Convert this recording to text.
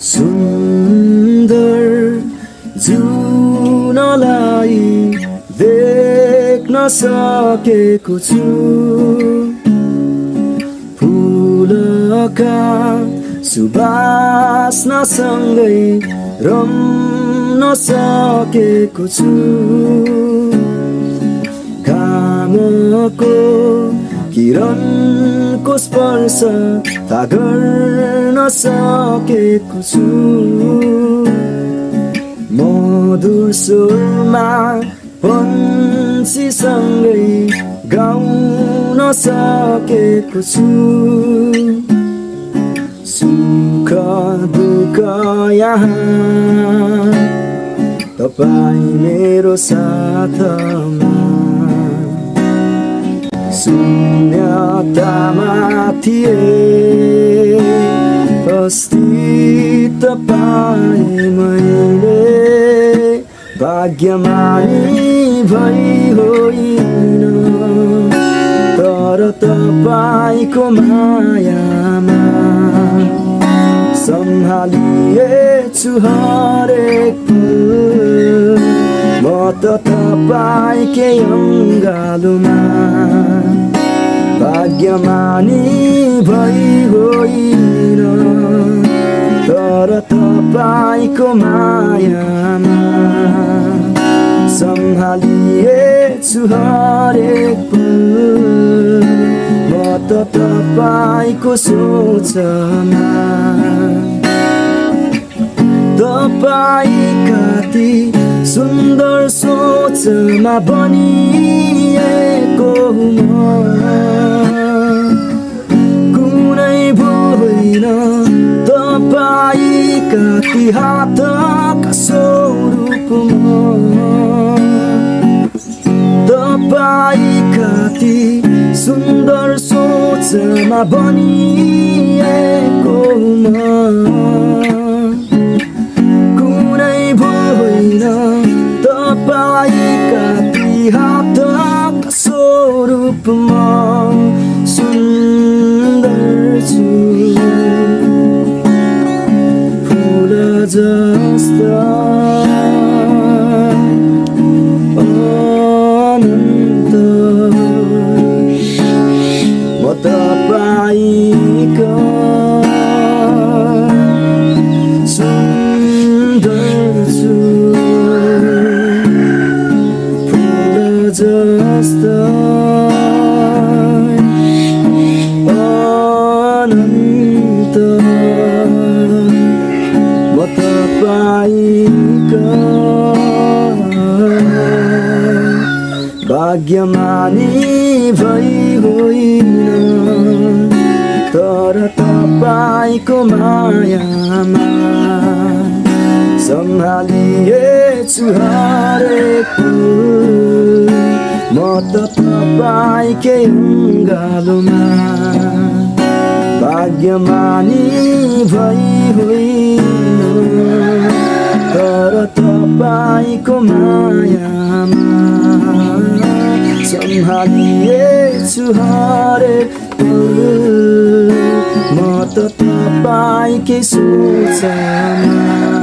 सुन्दर जुनलाई देख्न सकेको छु फुलका सुबास्नासँगै रम्न सकेको छु घामको किरणको स्पर्श थाहा गर्न सकेको छु मधुर स्वरमा पन्छीसँगै गाउन सकेको छु सुख दुःख यहाँ तपाईँ मेरो साथमा शून्यतामा थिए अस्तित्व पाएँ मैले भाग्यमानी भई होइन तर तपाईँको मायामा सम्हालिएछु हरेक पल म त तपाईँकै अङ्गालोमा भाग्यमानी भई होइन तर तपाईँको मायामा सम्हालिएछु हरेक पल म त तपाईँको सोचमा तपाईँ कति सुन्दर सोचमा बनिएको म कुनै होइन तपाईँ कति हातका स्वरूपमा तपाईँ कति सुन्दर सोचमा बनिएको म कुनै होइन तपाईँ कति हातका स्वरूपमा सुन्दर छु फुल जस्ता अनन्त म तपाईँका जस्ता अनन्त म तपाईँका भाग्यमानी भई होइन तर तपाईँको मायामा सम्हालिएछु हरेक पल म त तपाईँकै अङ्गालोमा भाग्यमानी भई होइन तर तपाईँको मायामा सम्हालिएछु हरेक पल म त तपाईँकै सोचमा